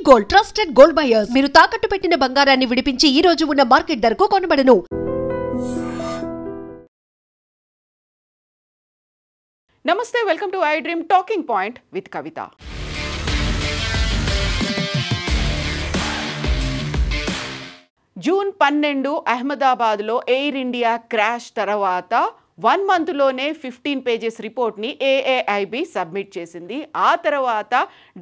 Gold trusted gold buyers మీరు తాకట్టు పెట్టిన బంగారాన్ని విడిపించి ఈ రోజు ఉన్న మార్కెట్ ధరకు కొనబడను. నమస్తే, welcome to I dream talking point with Kavitha. June 12 అహ్మదాబాద్లో ఎయిర్ ఇండియా క్రాష్ తర్వాత 1 మంత్లోనే 15 పేజెస్ రిపోర్ట్ని ఏఏఐబి సబ్మిట్ చేసింది. ఆ తర్వాత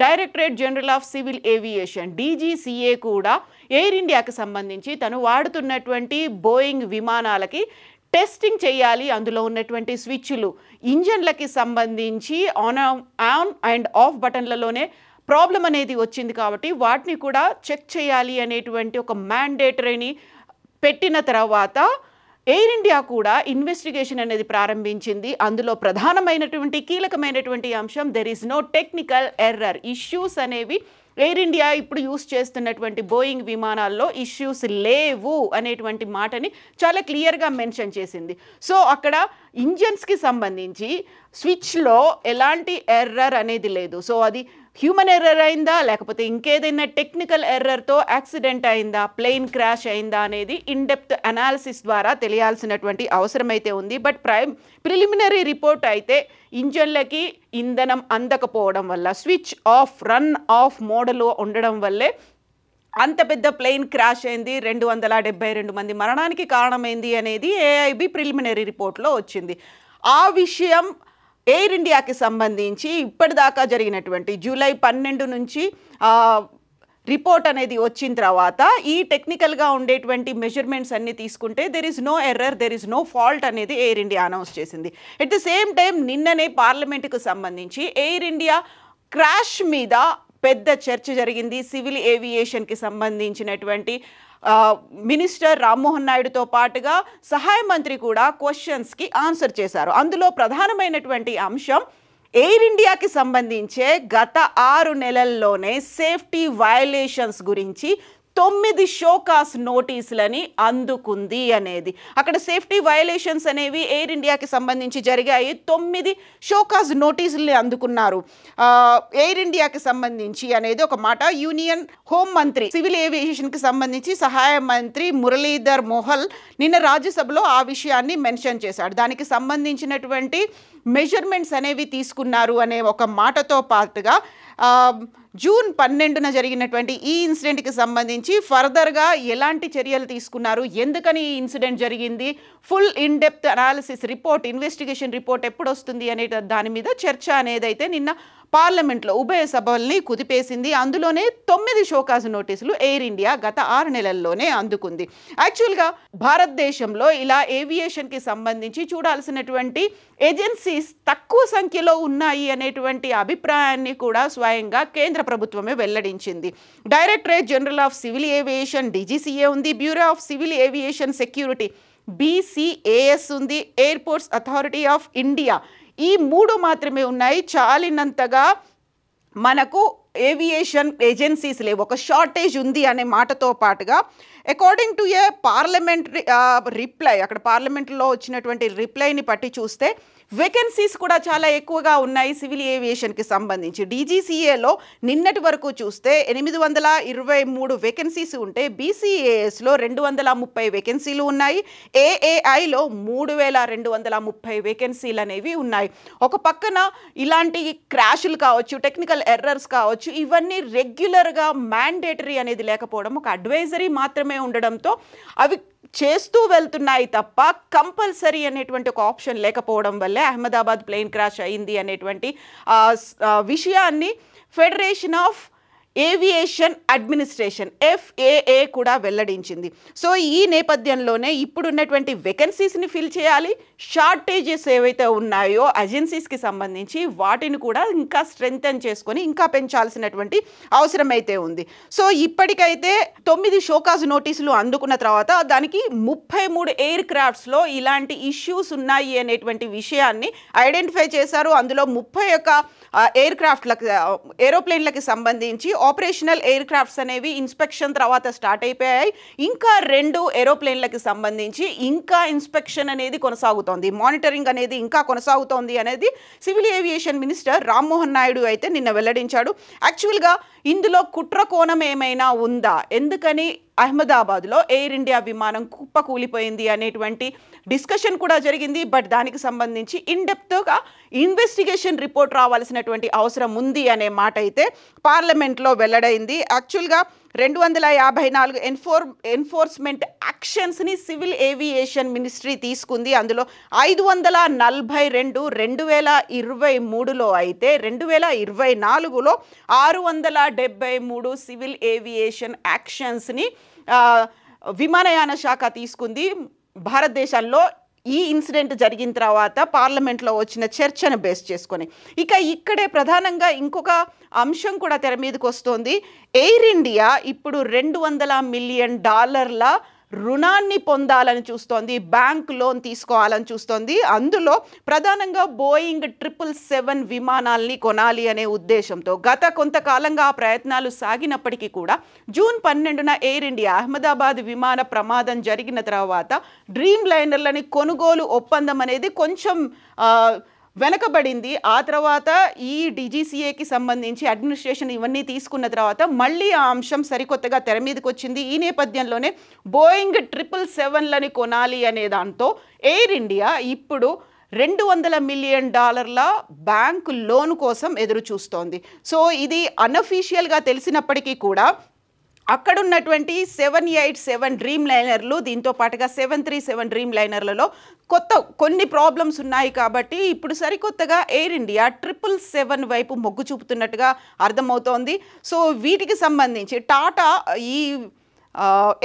directorate general of civil aviation DGCA కూడా ఎయిర్ ఇండియాకి సంబంధించి తను వాడుతున్నటువంటి బోయింగ్ విమానాలకి టెస్టింగ్ చేయాలి, అందులో ఉన్నటువంటి స్విచ్లు ఇంజన్లకి సంబంధించి ఆన్ అండ్ ఆఫ్ బటన్లలోనే ప్రాబ్లం అనేది వచ్చింది కాబట్టి వాటిని కూడా చెక్ చేయాలి అనేటువంటి ఒక మ్యాండేటరీని పెట్టిన తర్వాత ఎయిర్ ఇండియా కూడా ఇన్వెస్టిగేషన్ అనేది ప్రారంభించింది. అందులో ప్రధానమైనటువంటి కీలకమైనటువంటి అంశం there is no technical error. Issues అనేవి ఎయిర్ ఇండియా ఇప్పుడు యూస్ చేస్తున్నటువంటి బోయింగ్ విమానాల్లో ఇష్యూస్ లేవు అనేటువంటి మాటని చాలా క్లియర్గా మెన్షన్ చేసింది. సో అక్కడ ఇంజన్స్కి సంబంధించి స్విచ్లో ఎలాంటి ఎర్రర్ అనేది లేదు. సో అది హ్యూమన్ ఎర్రర్ అయిందా లేకపోతే ఇంకేదైనా టెక్నికల్ ఎర్రర్తో యాక్సిడెంట్ అయిందా, ప్లేన్ క్రాష్ అయిందా అనేది ఇన్డెప్త్ అనాలిసిస్ ద్వారా తెలియాల్సినటువంటి అవసరం అయితే ఉంది. బట్ ప్రిలిమినరీ రిపోర్ట్ అయితే ఇంజన్లకి ఇంధనం అందకపోవడం వల్ల స్విచ్ ఆఫ్ రన్ ఆఫ్ మోడల్లో ఉండడం వల్లే అంత పెద్ద ప్లేన్ క్రాష్ అయింది, 272 మంది మరణానికి కారణమైంది అనేది ఏఐబి ప్రిలిమినరీ రిపోర్ట్లో వచ్చింది. ఆ విషయం ఎయిర్ ఇండియాకి సంబంధించి ఇప్పటిదాకా జరిగినటువంటి జూలై 12 నుంచి రిపోర్ట్ అనేది వచ్చిన తర్వాత ఈ టెక్నికల్గా ఉండేటువంటి మెజర్మెంట్స్ అన్ని తీసుకుంటే there is no error, there is no fault అనేది ఎయిర్ ఇండియా అనౌన్స్ చేసింది. ఎట్ ద సేమ్ టైం నిన్ననే పార్లమెంటుకు సంబంధించి ఎయిర్ ఇండియా క్రాష్ మీద పెద్ద చర్చ జరిగింది. సివిల్ ఏవియేషన్కి సంబంధించినటువంటి మినిస్టర్ రామ్మోహన్ నాయుడుతో పాటుగా సహాయ మంత్రి కూడా క్వశ్చన్స్కి ఆన్సర్ చేశారు. అందులో ప్రధానమైనటువంటి అంశం ఎయిర్ ఇండియాకి సంబంధించే గత 6 నెలల్లోనే సేఫ్టీ వయలేషన్స్ గురించి 9 షోకాస్ నోటీసులని అందుకుంది అనేది. అక్కడ సేఫ్టీ వయలేషన్స్ అనేవి ఎయిర్ ఇండియాకి సంబంధించి జరిగాయి. 9 షోకాస్ నోటీసుల్ని అందుకున్నారు ఎయిర్ ఇండియాకి సంబంధించి అనేది ఒక మాట. యూనియన్ హోం మంత్రి సివిల్ ఏవియేషన్కి సంబంధించి సహాయ మంత్రి మురళీధర్ మోహల్ నిన్న రాజ్యసభలో ఆ విషయాన్ని మెన్షన్ చేశాడు. దానికి సంబంధించినటువంటి మెజర్మెంట్స్ అనేవి తీసుకున్నారు అనే ఒక మాటతో పాటుగా జూన్ 12న జరిగినటువంటి ఈ ఇన్సిడెంట్కి సంబంధించి ఫర్దర్గా ఎలాంటి చర్యలు తీసుకున్నారు, ఎందుకని ఈ ఇన్సిడెంట్ జరిగింది, full in depth analysis report, investigation report ఎప్పుడు వస్తుంది అనే దాని మీద చర్చ అనేది అయితే నిన్న పార్లమెంట్లో ఉభయ సభల్ని కుదిపేసింది. అందులోనే 9 షోకాజ్ నోటీసులు ఎయిర్ ఇండియా గత 6 నెలల్లోనే అందుకుంది. యాక్చువల్గా భారతదేశంలో ఇలా ఏవియేషన్కి సంబంధించి చూడాల్సినటువంటి ఏజెన్సీస్ తక్కువ సంఖ్యలో ఉన్నాయి అనేటువంటి అభిప్రాయాన్ని కూడా స్వయంగా కేంద్ర ప్రభుత్వమే వెల్లడించింది. Directorate general of civil aviation DGCA ఉంది, bureau of civil aviation security BCAS ఉంది, ఎయిర్పోర్ట్స్ అథారిటీ ఆఫ్ ఇండియా, ఈ 3 మాత్రమే ఉన్నాయి. చాలినంతగా మనకు ఏవియేషన్ ఏజెన్సీస్ లేవు, ఒక షార్టేజ్ ఉంది అనే మాటతో పాటుగా according to A parliamentary reply, అక్కడ పార్లమెంట్లో వచ్చినటువంటి రిప్లైని పట్టి చూస్తే వేకెన్సీస్ కూడా చాలా ఎక్కువగా ఉన్నాయి సివిల్ ఏవియేషన్కి సంబంధించి. DGCAలో నిన్నటి వరకు చూస్తే 823 వేకెన్సీస్ ఉంటే BCASలో 230 వేకెన్సీలు ఉన్నాయి, AAIలో 3230 వేకెన్సీలు అనేవి ఉన్నాయి. ఒక పక్కన ఇలాంటి క్రాషులు కావచ్చు, టెక్నికల్ ఎర్రర్స్ కావచ్చు, ఇవన్నీ రెగ్యులర్గా మ్యాండేటరీ అనేది లేకపోవడం, ఒక అడ్వైజరీ మాత్రమే ఉండడంతో అవి చేస్తూ వెళ్తున్నాయి తప్ప కంపల్సరీ అనేటువంటి ఒక ఆప్షన్ లేకపోవడం వల్లే అహ్మదాబాద్ ప్లేన్ క్రాష్ అయింది అనేటువంటి విషయాన్ని federation of aviation administration FAA కూడా వెల్లడించింది. సో ఈ నేపథ్యంలోనే ఇప్పుడున్నటువంటి వేకెన్సీస్ని ఫిల్ చేయాలి, షార్టేజెస్ ఏవైతే ఉన్నాయో ఏజెన్సీస్కి సంబంధించి వాటిని కూడా ఇంకా స్ట్రెంగ్తెన్ చేసుకొని ఇంకా పెంచాల్సినటువంటి అవసరం అయితే ఉంది. సో ఇప్పటికైతే 9 షోకాజ్ నోటీసులు అందుకున్న తర్వాత దానికి 33 ఎయిర్ క్రాఫ్ట్స్లో ఇలాంటి ఇష్యూస్ ఉన్నాయి అనేటువంటి విషయాన్ని ఐడెంటిఫై చేశారు. అందులో 31 ఎయిర్ క్రాఫ్ట్లకు ఏరోప్లేన్లకి సంబంధించి ఆపరేషనల్ ఎయిర్ క్రాఫ్ట్స్ అనేవి ఇన్స్పెక్షన్ తర్వాత స్టార్ట్ అయిపోయాయి. ఇంకా 2 ఏరోప్లేన్లకి సంబంధించి ఇంకా ఇన్స్పెక్షన్ అనేది కొనసాగుతోంది, మానిటరింగ్ అనేది ఇంకా కొనసాగుతోంది అనేది civil aviation minister Rammohan Naidu అయితే నిన్న వెల్లడించాడు. యాక్చువల్గా ఇందులో కుట్ర కోణం ఏమైనా ఉందా, ఎందుకని అహ్మదాబాద్లో ఎయిర్ ఇండియా విమానం కుప్పకూలిపోయింది అనేటువంటి డిస్కషన్ కూడా జరిగింది. బట్ దానికి సంబంధించి ఇన్డెప్త్గా ఇన్వెస్టిగేషన్ రిపోర్ట్ రావాల్సినటువంటి అవసరం ఉంది అనే మాట అయితే పార్లమెంట్లో వెల్లడైంది. యాక్చువల్గా 254 ఎన్ఫోర్స్మెంట్ యాక్షన్స్ని సివిల్ ఏవియేషన్ మినిస్ట్రీ తీసుకుంది. అందులో 542 2023లో అయితే 2024లో 673 సివిల్ ఏవియేషన్ యాక్షన్స్ని విమానయాన శాఖ తీసుకుంది. భారతదేశంలో ఈ ఇన్సిడెంట్ జరిగిన తర్వాత పార్లమెంట్లో వచ్చిన చర్చను బేస్ చేసుకొని ఇక్కడే ప్రధానంగా ఇంకొక అంశం కూడా తెర మీదకి వస్తోంది. ఎయిర్ ఇండియా ఇప్పుడు $200 మిలియన్ రుణాన్ని పొందాలని చూస్తోంది, బ్యాంక్ లోన్ తీసుకోవాలని చూస్తోంది. అందులో ప్రధానంగా బోయింగ్ 777 విమానాల్ని కొనాలి అనే ఉద్దేశంతో గత కొంతకాలంగా ఆ ప్రయత్నాలు సాగినప్పటికీ కూడా జూన్ 12న ఎయిర్ ఇండియా అహ్మదాబాద్ విమాన ప్రమాదం జరిగిన తర్వాత డ్రీమ్ లైనర్లని కొనుగోలు ఒప్పందం అనేది కొంచెం వెనకబడింది. ఆ తర్వాత ఈ డీజీసీఏకి సంబంధించి అడ్మినిస్ట్రేషన్ ఇవన్నీ తీసుకున్న తర్వాత మళ్ళీ ఆ అంశం సరికొత్తగా తెర మీదకి వచ్చింది. ఈ నేపథ్యంలోనే బోయింగ్ 777లని కొనాలి అనే దాంతో ఎయిర్ ఇండియా ఇప్పుడు $200 మిలియన్ బ్యాంకు లోన్ కోసం ఎదురు చూస్తోంది. సో ఇది అన్అఫీషియల్గా తెలిసినప్పటికీ కూడా అక్కడున్నటువంటి 787 డ్రీమ్ లైనర్లు, దీంతో పాటుగా 737 డ్రీమ్ లైనర్లలో కొన్ని ప్రాబ్లమ్స్ ఉన్నాయి. కాబట్టి ఇప్పుడు సరికొత్తగా ఎయిర్ ఇండియా 777 వైపు మొగ్గు చూపుతున్నట్టుగా అర్థమవుతోంది. సో వీటికి సంబంధించి టాటా ఈ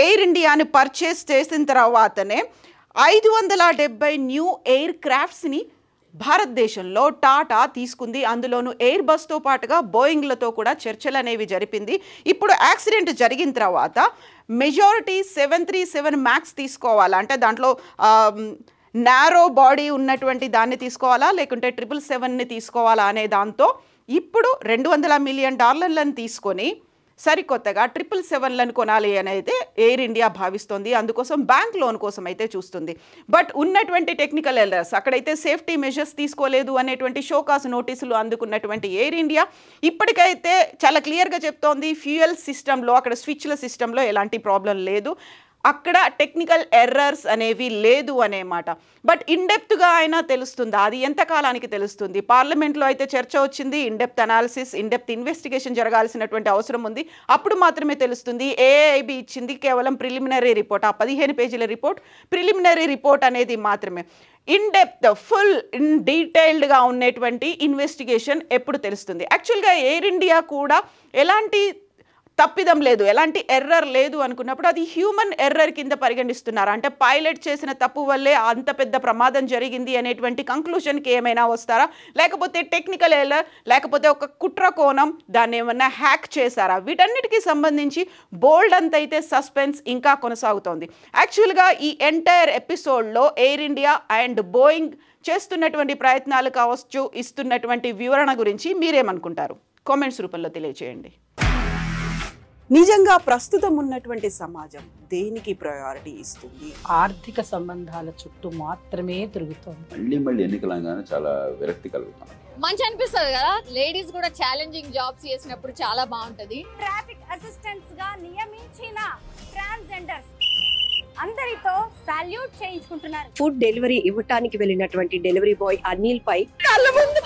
ఎయిర్ ఇండియాని పర్చేస్ చేసిన తర్వాతనే 570 న్యూ ఎయిర్ క్రాఫ్ట్స్ని భారతదేశంలో టాటా తీసుకుంది. అందులోనూ ఎయిర్ బస్తో పాటుగా బోయింగ్లతో కూడా చర్చలు అనేవి జరిపింది. ఇప్పుడు యాక్సిడెంట్ జరిగిన తర్వాత మెజారిటీ 737 మ్యాక్స్ తీసుకోవాలా, అంటే దాంట్లో నారో బాడీ ఉన్నటువంటి దాన్ని తీసుకోవాలా లేకుంటే 777ని తీసుకోవాలా అనే దాంతో ఇప్పుడు $200 మిలియన్ తీసుకొని సరికొత్తగా 777లను కొనాలి అని అయితే ఎయిర్ ఇండియా భావిస్తోంది. అందుకోసం బ్యాంక్ లోన్ కోసం అయితే చూస్తుంది. బట్ ఉన్నటువంటి టెక్నికల్ ఎర్రర్స్, అక్కడైతే సేఫ్టీ మెజర్స్ తీసుకోలేదు అనేటువంటి షోకాస్ నోటీసులు అందుకున్నటువంటి ఎయిర్ ఇండియా ఇప్పటికైతే చాలా క్లియర్గా చెప్తోంది, ఫ్యూయల్ సిస్టంలో అక్కడ స్విచ్ల సిస్టంలో ఎలాంటి ప్రాబ్లం లేదు, అక్కడ టెక్నికల్ ఎర్రర్స్ అనేవి లేదు అనే మాట. బట్ ఇన్డెప్త్గా అయినా తెలుస్తుందా, అది ఎంత కాలానికి తెలుస్తుంది? పార్లమెంట్లో అయితే చర్చ వచ్చింది, ఇన్డెప్త్ అనాలిసిస్ ఇన్డెప్త్ ఇన్వెస్టిగేషన్ జరగాల్సినటువంటి అవసరం ఉంది, అప్పుడు మాత్రమే తెలుస్తుంది. ఏఐబి ఇచ్చింది కేవలం ప్రిలిమినరీ రిపోర్ట్, ఆ 15 పేజీల రిపోర్ట్ ప్రిలిమినరీ రిపోర్ట్ అనేది మాత్రమే. ఇన్డెప్త్ ఫుల్ డీటెయిల్డ్గా ఉన్నటువంటి ఇన్వెస్టిగేషన్ ఎప్పుడు తెలుస్తుంది? యాక్చువల్గా ఎయిర్ ఇండియా కూడా ఎలాంటి తప్పిదం లేదు, ఎలాంటి ఎర్రర్ లేదు అనుకున్నప్పుడు అది హ్యూమన్ ఎర్రర్ కింద పరిగణిస్తున్నారు. అంటే పైలట్ చేసిన తప్పు వల్లే అంత పెద్ద ప్రమాదం జరిగింది అనేటువంటి కంక్లూషన్కి ఏమైనా వస్తారా, లేకపోతే టెక్నికల్ ఎర్రర్, లేకపోతే ఒక కుట్ర కోణం, దాన్ని ఏమన్నా హ్యాక్ చేశారా? వీటన్నిటికీ సంబంధించి బోల్డ్ అంత అయితే సస్పెన్స్ ఇంకా కొనసాగుతోంది. యాక్చువల్గా ఈ ఎంటైర్ ఎపిసోడ్లో ఎయిర్ ఇండియా అండ్ బోయింగ్ చేస్తున్నటువంటి ప్రయత్నాలు కావచ్చు, ఇస్తున్నటువంటి వివరణ గురించి మీరేమనుకుంటారు? కామెంట్స్ రూపంలో తెలియజేయండి. నిజంగా ప్రస్తుతం ఉన్నటువంటి సమాజం దేనికి ప్రయారిటీ ఇస్తుంది? ఆర్థిక సంబంధాల చుట్టూ మాత్రమే తిరుగుతుంది. మళ్ళీ ఎన్నికలంగానే చాలా విరక్తి కలుగుతాం. మంచి అనిపిస్తుంది కదా, లేడీస్ కూడా ఛాలెంజింగ్ జాబ్స్ చేసినప్పుడు చాలా బాగుంటది. ట్రాఫిక్ అసిస్టెంట్స్ గా నియమించిన ట్రాన్స్జెండర్స్ అందరితో సాల్యూట్ చేయించుకుంటున్నారు. ఫుడ్ డెలివరీ ఇవ్వటానికి వెళ్ళినటువంటి డెలివరీ బాయ్ అనిల్ పై కళ్ళ ముందు